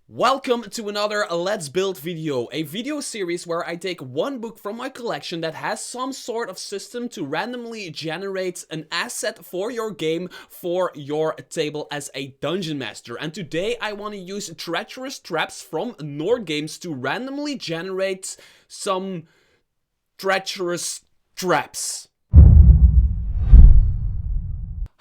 Welcome to another Let's Build video, a video series where I take one book from my collection that has some sort of system to randomly generate an asset for your game, for your table as a dungeon master. And today I want to use Treacherous Traps from Nord Games to randomly generate some treacherous traps.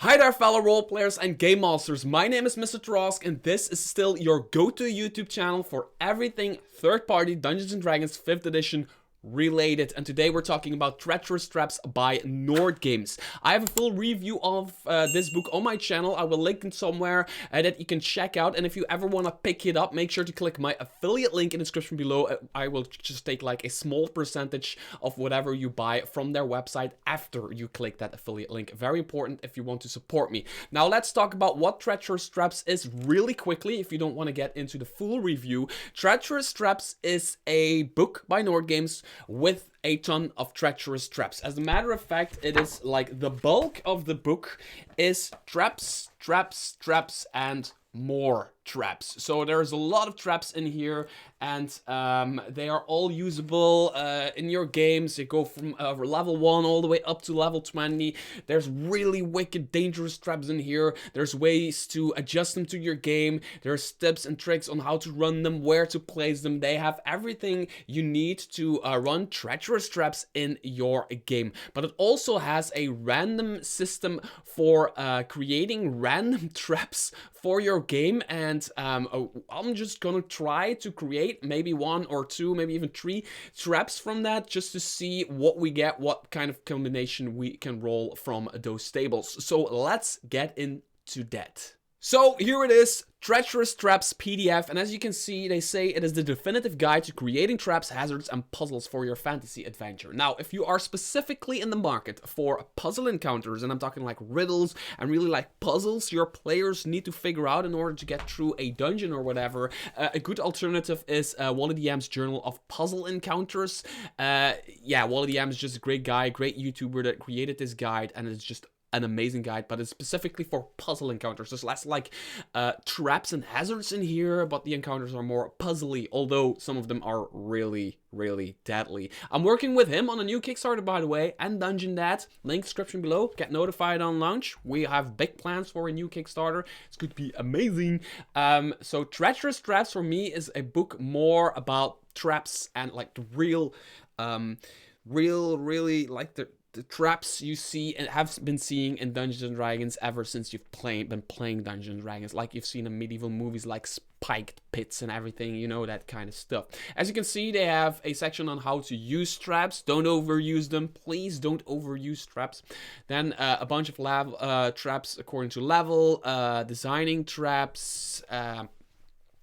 Hi there fellow roleplayers and game masters, my name is Mr. Trosk and this is still your go-to YouTube channel for everything third-party Dungeons & Dragons 5th edition related, and today we're talking about Treacherous Traps by Nord Games. I have a full review of this book on my channel. I will link it somewhere that you can check out, and if you ever want to pick it up, make sure to click my affiliate link in the description below. I will just take like a small percentage of whatever you buy from their website after you click that affiliate link. Very important if you want to support me. Now let's talk about what Treacherous Traps is really quickly if you don't want to get into the full review. Treacherous Traps is a book by Nord Games with a ton of treacherous traps. As a matter of fact, it is like the bulk of the book is traps, and more traps. So there's a lot of traps in here, and they are all usable in your games. They go from level 1 all the way up to level 20. There's really wicked dangerous traps in here. There's ways to adjust them to your game. There's tips and tricks on how to run them, where to place them. They have everything you need to run treacherous traps in your game. But it also has a random system for creating random traps for your game, and I'm just gonna try to create maybe 1 or 2, maybe even 3 traps from that, just to see what we get, what kind of combination we can roll from those tables. So let's get into that. So here it is, Treacherous Traps PDF, and as you can see, they say it is the definitive guide to creating traps, hazards, and puzzles for your fantasy adventure. Now, if you are specifically in the market for puzzle encounters, and I'm talking like riddles and really like puzzles your players need to figure out in order to get through a dungeon or whatever, a good alternative is Wally DM's Journal of Puzzle Encounters. Yeah, Wally DM is just a great guy, great YouTuber that created this guide, and it's just an amazing guide, but it's specifically for puzzle encounters. There's less like traps and hazards in here, but the encounters are more puzzly, although some of them are really deadly. I'm working with him on a new Kickstarter, by the way, and Dungeon Dad. Link description below. Get notified on launch. We have big plans for a new Kickstarter. It's going to be amazing. So Treacherous Traps for me is a book more about traps and like the real really like the traps you see and have been seeing in Dungeons & Dragons ever since you've been playing Dungeons & Dragons, like you've seen in medieval movies like spiked pits and everything, you know, that kind of stuff. As you can see, they have a section on how to use traps. Don't overuse them. Please don't overuse traps. Then a bunch of traps according to level, designing traps,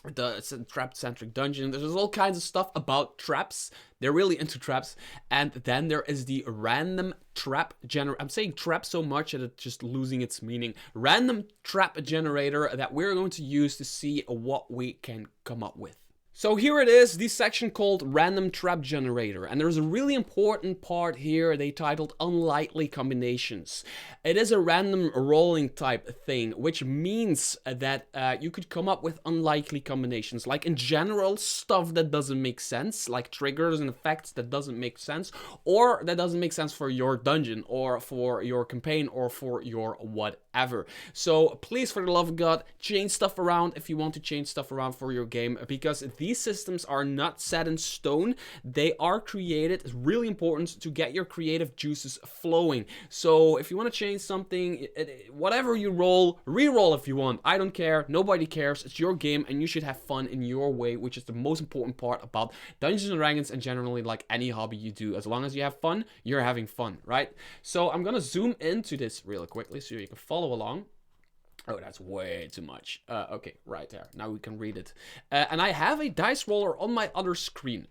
the trap-centric dungeon. There's all kinds of stuff about traps. They're really into traps. And then there is the random trap generator. I'm saying trap so much that it's just losing its meaning. Random trap generator that we're going to use to see what we can come up with. So here it is, this section called Random Trap Generator, and there's a really important part here they titled Unlikely Combinations. It is a random rolling type thing, which means that you could come up with unlikely combinations, like in general stuff that doesn't make sense, like triggers and effects that doesn't make sense, or that doesn't make sense for your dungeon, or for your campaign, or for your whatever. So please, for the love of God, change stuff around if you want to change stuff around for your game, because these systems are not set in stone. They are created. It's really important to get your creative juices flowing. So if you want to change something, whatever you roll, re-roll if you want. I don't care. Nobody cares. It's your game and you should have fun in your way, which is the most important part about Dungeons & Dragons and generally like any hobby you do. As long as you have fun, you're having fun, right? So I'm gonna zoom into this really quickly so you can follow along. Oh, that's way too much. Okay, right there. Now we can read it. And I have a dice roller on my other screen.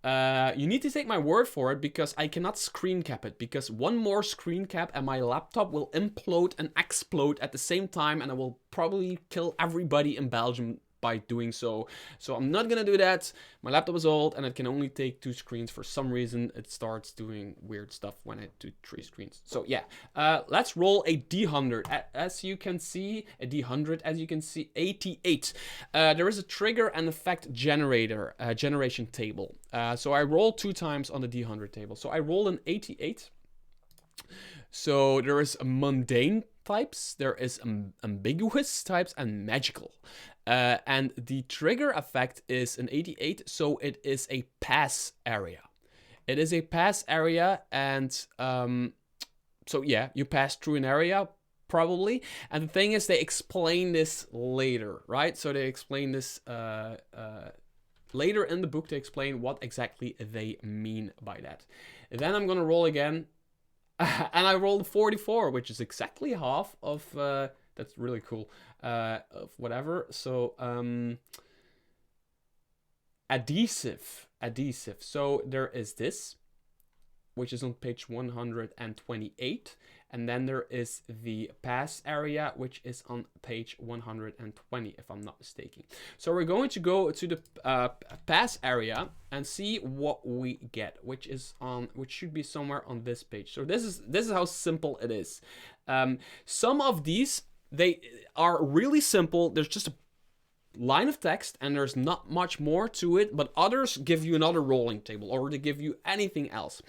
You need to take my word for it because I cannot screen cap it, because one more screen cap and my laptop will implode and explode at the same time, and I will probably kill everybody in Belgium by doing so. So I'm not gonna do that. My laptop is old and it can only take 2 screens. For some reason, it starts doing weird stuff when I do 3 screens. So yeah, let's roll a D100. As you can see, a D100, as you can see, 88. There is a trigger and effect generator, generation table. So I roll 2 times on the D100 table. So I roll an 88. So there is a mundane types, there is ambiguous types, and magical. And the trigger effect is an 88, so it is a pass area. It is a pass area, and so yeah, you pass through an area, probably. And the thing is, they explain this later, right? So they explain this later in the book. They explain what exactly they mean by that. And then I'm gonna roll again. And I rolled a 44, which is exactly half of, that's really cool, of whatever. So, adhesive. So there is this, which is on page 128. And then there is the pass area, which is on page 120, if I'm not mistaken. So we're going to go to the pass area and see what we get, which should be somewhere on this page. So this is how simple it is. Some of these, they are really simple. There's just a line of text and there's not much more to it, but others give you another rolling table, or they give you anything else.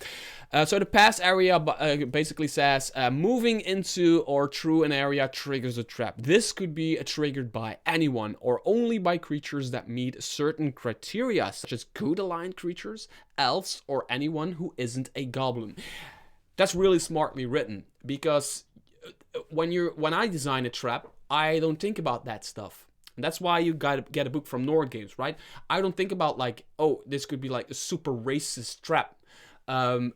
So the pass area basically says moving into or through an area triggers a trap. This could be triggered by anyone or only by creatures that meet certain criteria, such as good aligned creatures, elves, or anyone who isn't a goblin. That's really smartly written, because when I design a trap, I don't think about that stuff. And that's why you gotta get a book from Nord Games, right? I don't think about like, oh, this could be like a super racist trap. But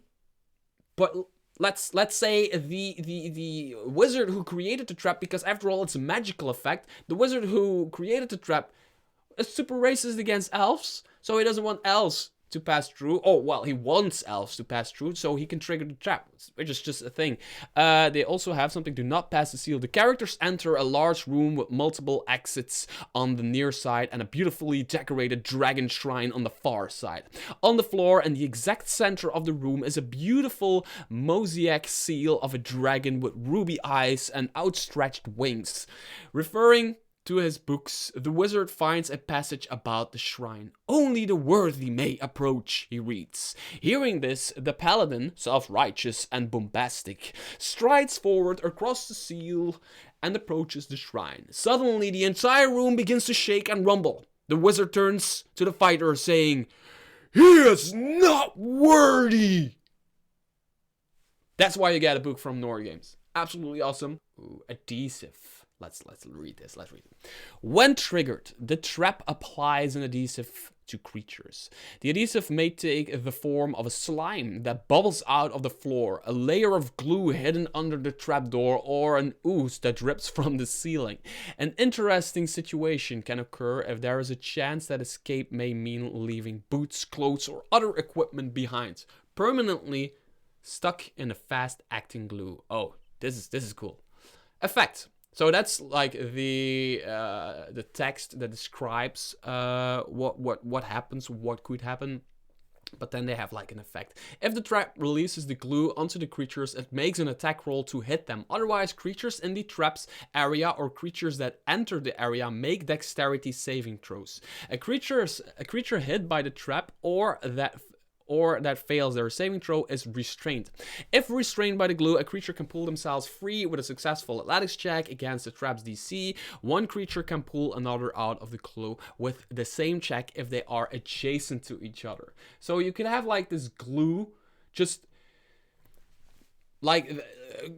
let's say the wizard who created the trap, because after all it's a magical effect, the wizard who created the trap is super racist against elves, so he doesn't want elves to pass through. Oh, well, he wants elves to pass through, so he can trigger the trap, which is just a thing. They also have something, do not pass the seal. The characters enter a large room with multiple exits on the near side and a beautifully decorated dragon shrine on the far side. On the floor in the exact center of the room is a beautiful mosaic seal of a dragon with ruby eyes and outstretched wings. Referring to his books, the wizard finds a passage about the shrine. Only the worthy may approach, he reads. Hearing this, the paladin, self-righteous and bombastic, strides forward across the seal and approaches the shrine. Suddenly, the entire room begins to shake and rumble. The wizard turns to the fighter, saying, "He is not worthy!" That's why you get a book from Nord Games. Absolutely awesome. Ooh, adhesive. Let's read this. Let's read it. When triggered, the trap applies an adhesive to creatures. The adhesive may take the form of a slime that bubbles out of the floor, a layer of glue hidden under the trapdoor, or an ooze that drips from the ceiling. An interesting situation can occur if there is a chance that escape may mean leaving boots, clothes, or other equipment behind, permanently stuck in a fast-acting glue. Oh, this is cool. Effect. So that's like the text that describes what happens, what could happen. But then they have like an effect. If the trap releases the glue onto the creatures, it makes an attack roll to hit them. Otherwise, creatures in the trap's area or creatures that enter the area make dexterity saving throws. A creature hit by the trap or that fails their saving throw is restrained. If restrained by the glue, a creature can pull themselves free with a successful athletics check against the trap's DC. One creature can pull another out of the glue with the same check if they are adjacent to each other. So you could have like this glue just like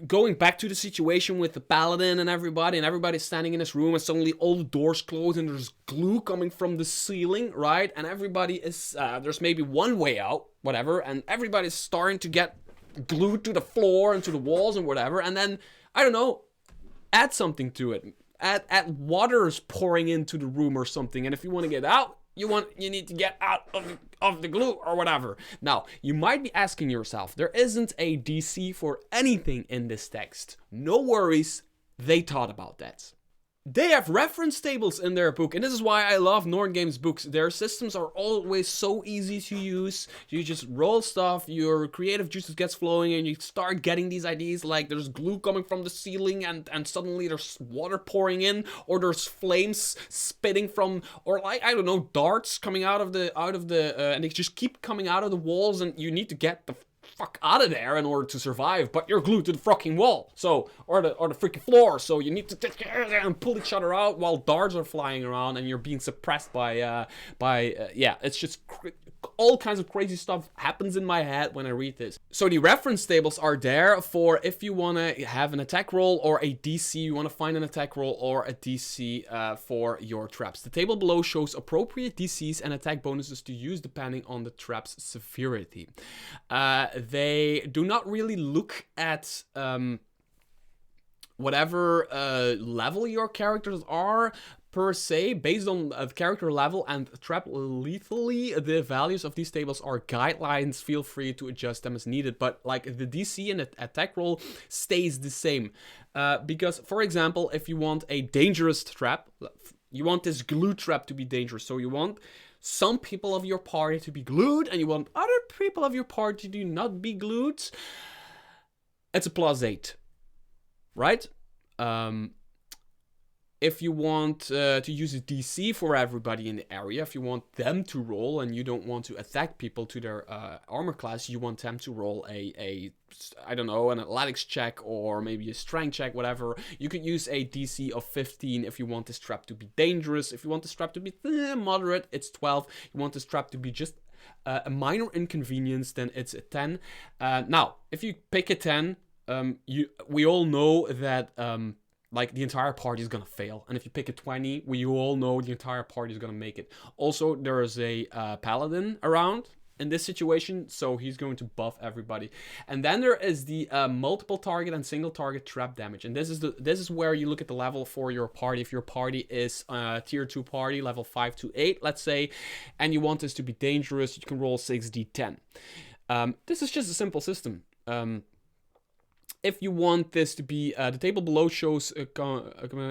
going back to the situation with the paladin and everybody's standing in this room and suddenly all the doors close and there's glue coming from the ceiling, right? And everybody is, there's maybe one way out, whatever, and everybody's starting to get glued to the floor and to the walls and whatever, and then, I don't know, add something to it. Add water's pouring into the room or something, and if you want to get out, you need to get out of the glue or whatever. Now, you might be asking yourself, there isn't a DC for anything in this text. No worries, they thought about that. they have reference tables in their book, and this is why I love Norn Games books. Their systems are always so easy to use. You just roll stuff, your creative juices gets flowing, and you start getting these ideas like there's glue coming from the ceiling, and suddenly there's water pouring in, or there's flames spitting from, or like, I don't know, darts coming out of the and they just keep coming out of the walls, and you need to get the fuck out of there in order to survive, but you're glued to the fucking wall, so, or the freaking floor, so you need to and pull each other out while darts are flying around and you're being suppressed by yeah, it's just all kinds of crazy stuff happens in my head when I read this. So the reference tables are there for if you want to have an attack roll or a DC, you want to find an attack roll or a DC for your traps. The table below shows appropriate DCs and attack bonuses to use depending on the trap's severity. They do not really look at whatever level your characters are per se, based on character level and trap lethally. The values of these tables are guidelines. Feel free to adjust them as needed, but like the DC and the attack roll stays the same. Because, for example, if you want a dangerous trap, you want this glue trap to be dangerous, so you want some people of your party to be glued, and you want other people of your party to not be glued, it's a +8, right? If you want to use a DC for everybody in the area, if you want them to roll and you don't want to attack people to their armor class, you want them to roll I don't know, an athletics check or maybe a strength check, whatever. You could use a DC of 15 if you want this trap to be dangerous. If you want this trap to be moderate, it's 12. You want this trap to be just a minor inconvenience, then it's a 10. Now, if you pick a 10, we all know that like the entire party is gonna fail, and if you pick a 20, we all know the entire party is gonna make it. Also, there is a paladin around in this situation, so he's going to buff everybody. And then there is the multiple target and single target trap damage, and this is where you look at the level for your party. If your party is tier 2 party, level 5 to 8, let's say, and you want this to be dangerous, you can roll 6d10. This is just a simple system. If you want this to be, the table below shows a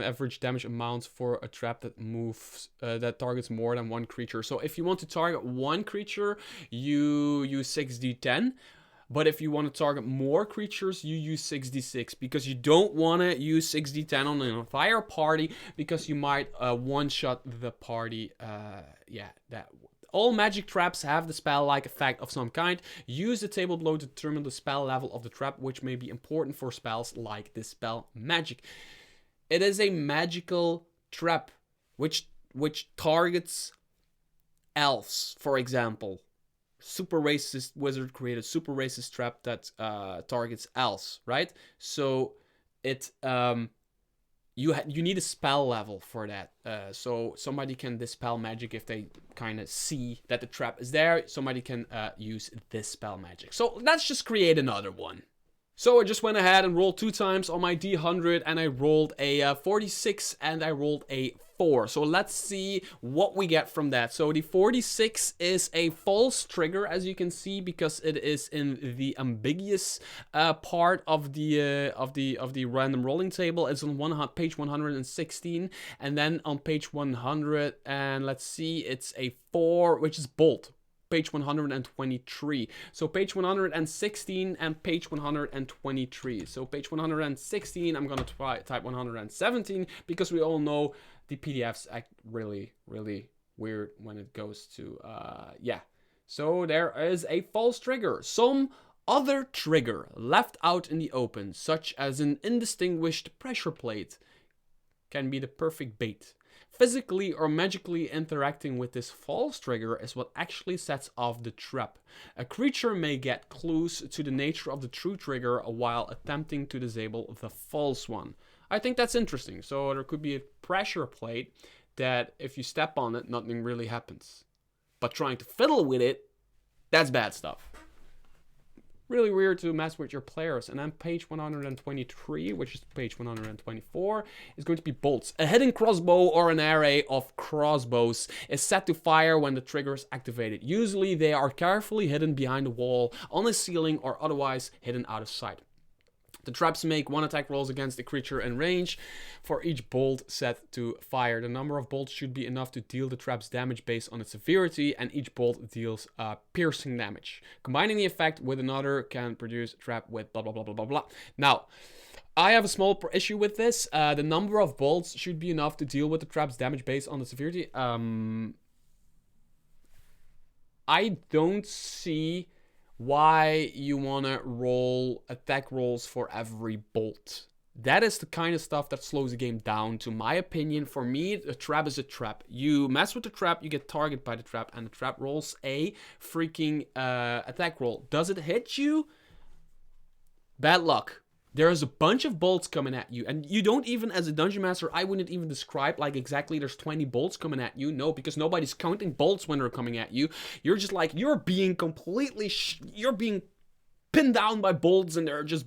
average damage amounts for a trap that moves, that targets more than one creature. So if you want to target one creature, you use 6d10. But if you want to target more creatures, you use 6d6, because you don't want to use 6d10 on an entire party, because you might one-shot the party. Yeah, that. All magic traps have the spell-like effect of some kind. Use the table below to determine the spell level of the trap, which may be important for spells like Dispel Magic. It is a magical trap, which targets elves, for example. Super racist wizard created super racist trap that targets elves, right? So it you need a spell level for that. So somebody can dispel magic if they kind of see that the trap is there. Somebody can use dispel magic. So let's just create another one. So I just went ahead and rolled 2 times on my D100, and I rolled a 46 and I rolled a 4. So let's see what we get from that. So the 46 is a false trigger, as you can see, because it is in the ambiguous part of the random rolling table. It's on page 116, and then on page 100, and let's see, it's a 4, which is bold. Page 123. So page 116 and page 123. So page 116, I'm gonna type 117, because we all know the PDFs act really, really weird when it goes to, yeah. So there is a false trigger. Some other trigger left out in the open, such as an indistinguished pressure plate, can be the perfect bait. Physically or magically interacting with this false trigger is what actually sets off the trap. A creature may get clues to the nature of the true trigger while attempting to disable the false one. I think that's interesting. So there could be a pressure plate that if you step on it, nothing really happens. But trying to fiddle with it, that's bad stuff. Really weird to mess with your players. And then page 123, which is page 124, is going to be bolts. A hidden crossbow or an array of crossbows is set to fire when the trigger is activated. Usually they are carefully hidden behind a wall, on a ceiling, or otherwise hidden out of sight. The traps make 1 attack rolls against the creature in range for each bolt set to fire. The number of bolts should be enough to deal the trap's damage based on its severity, and each bolt deals piercing damage. Combining the effect with another can produce a trap with blah blah blah blah blah blah. Now, I have a small issue with this. The number of bolts should be enough to deal with the trap's damage based on the severity. I don't see why you want to roll attack rolls for every bolt. That is the kind of stuff that slows the game down, to my opinion. For me, a trap is a trap. You mess with the trap, you get targeted by the trap, and the trap rolls a freaking attack roll. Does it hit you? Bad luck. There's a bunch of bolts coming at you, and you don't even, as a dungeon master, I wouldn't even describe like exactly there's 20 bolts coming at you. No, because nobody's counting bolts when they're coming at you. You're just like, you're being completely, you're being pinned down by bolts, and they're just,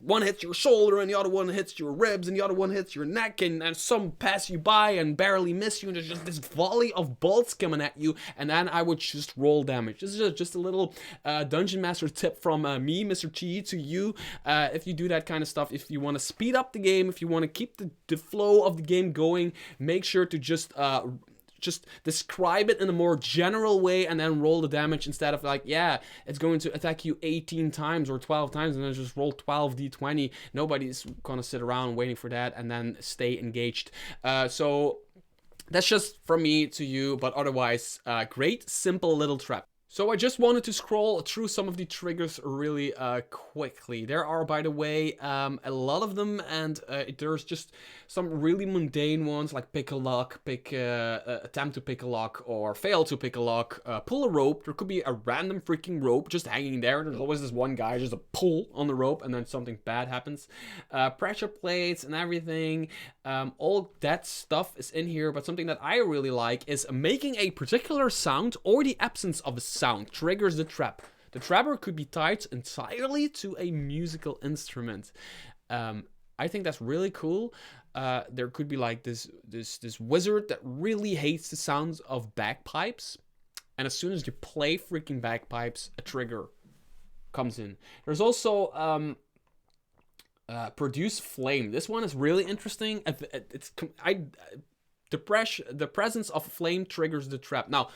one hits your shoulder, and the other one hits your ribs, and the other one hits your neck, and some pass you by and barely miss you, and there's just this volley of bolts coming at you, and then I would just roll damage. This is just a little dungeon master tip from me, Mr. T, to you. If you do that kind of stuff, if you want to speed up the game, if you want to keep the flow of the game going, make sure to just describe it in a more general way and then roll the damage, instead of like, yeah, it's going to attack you 18 times or 12 times and then just roll 12 d20. Nobody's gonna sit around waiting for that and then stay engaged. So that's just from me to you, but otherwise, great, simple little trap. So I just wanted to scroll through some of the triggers really quickly. There are, by the way, a lot of them, and there's just some really mundane ones, like pick a lock, attempt to pick a lock, or fail to pick a lock, pull a rope. There could be a random freaking rope just hanging there. There's always this one guy, just a pull on the rope, and then something bad happens. Pressure plates and everything. All that stuff is in here, but something that I really like is making a particular sound or the absence of a sound triggers the trap. The trapper could be tied entirely to a musical instrument. I think that's really cool. There could be like this wizard that really hates the sounds of bagpipes, and as soon as you play freaking bagpipes, a trigger comes in. There's also produce flame. This one is really interesting. The presence of flame triggers the trap. Now,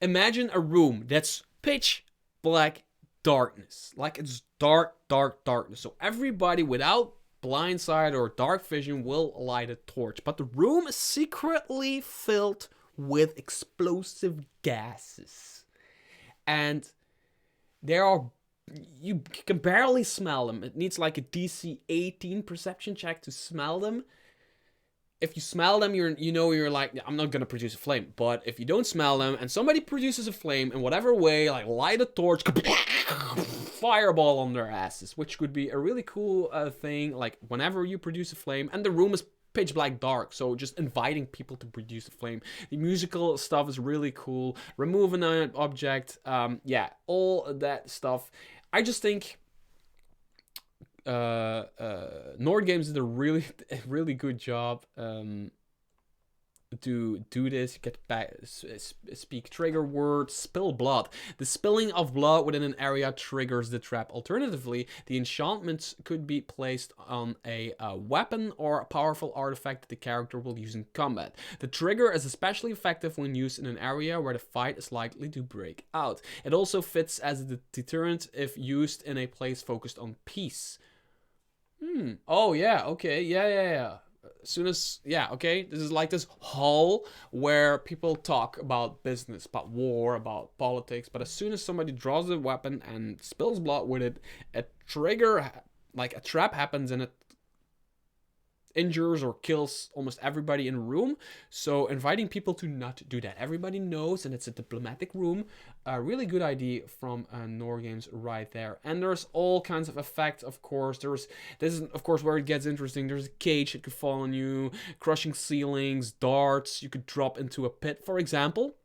imagine a room that's pitch black darkness. Like, it's dark darkness. So everybody without blind sight or dark vision will light a torch. But the room is secretly filled with explosive gases. And you can barely smell them. It needs like a DC 18 perception check to smell them. If you smell them, you're like, I'm not gonna produce a flame. But if you don't smell them and somebody produces a flame in whatever way, like light a torch, fireball on their asses, which could be a really cool thing. Like whenever you produce a flame, and the room is pitch black dark, so just inviting people to produce a flame. The musical stuff is really cool. Remove an object, yeah, all that stuff. I just think Nord Games did a really good job to do this. Get back, speak trigger word, spill blood. The spilling of blood within an area triggers the trap. Alternatively, the enchantments could be placed on a weapon or a powerful artifact that the character will use in combat. The trigger is especially effective when used in an area where the fight is likely to break out. It also fits as a deterrent if used in a place focused on peace. Oh, yeah, okay, yeah. As soon as, yeah, okay, this is like this hall where people talk about business, about war, about politics, but as soon as somebody draws a weapon and spills blood with it, a trigger, like a trap happens, and it injures or kills almost everybody in a room. So inviting people to not do that. Everybody knows, and it's a diplomatic room. A really good idea from Nord Games right there. And there's all kinds of effects, of course. This is, of course, where it gets interesting. There's a cage that could fall on you, crushing ceilings, darts. You could drop into a pit, for example.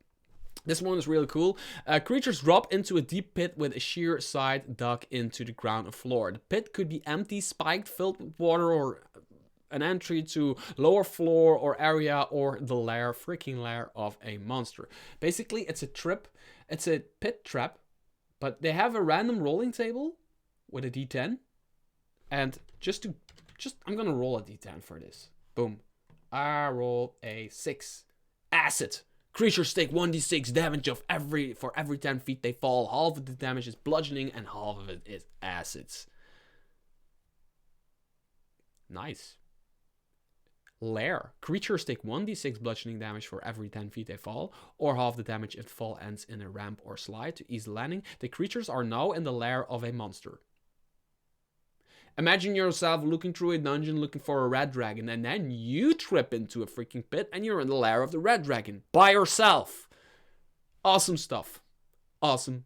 This one is really cool. Creatures drop into a deep pit with a sheer side dug into the ground or floor. The pit could be empty, spiked, filled with water, or an entry to lower floor or area, or the freaking lair of a monster. Basically, it's a pit trap, but they have a random rolling table with a d10, And I'm gonna roll a d10 for this. Boom. I roll a 6. Acid. Creatures take 1d6 damage for every 10 feet they fall. Half of the damage is bludgeoning and half of it is acids. Nice. Lair. Creatures take 1d6 bludgeoning damage for every 10 feet they fall, or half the damage if the fall ends in a ramp or slide. To ease landing, the creatures are now in the lair of a monster. Imagine yourself looking through a dungeon looking for a red dragon, and then you trip into a freaking pit and you're in the lair of the red dragon by yourself. Awesome stuff. Awesome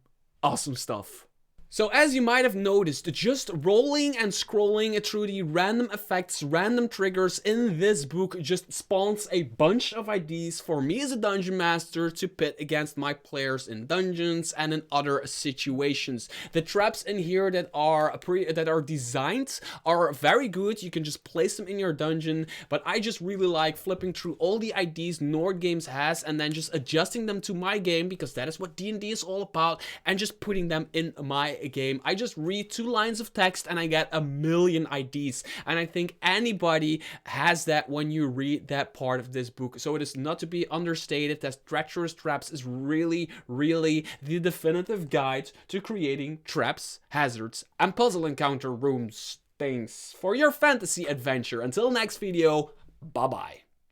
stuff. So as you might have noticed, just rolling and scrolling through the random effects, random triggers in this book just spawns a bunch of ideas for me as a dungeon master to pit against my players in dungeons and in other situations. The traps in here that are designed are very good. You can just place them in your dungeon, but I just really like flipping through all the ideas Nord Games has and then just adjusting them to my game, because that is what D&D is all about, and just putting them in my game. I just read 2 lines of text and I get a million ideas, and I think anybody has that when you read that part of this book. So it is not to be understated that Treacherous Traps is really the definitive guide to creating traps, hazards, and puzzle encounter rooms things for your fantasy adventure. Until next video, bye bye.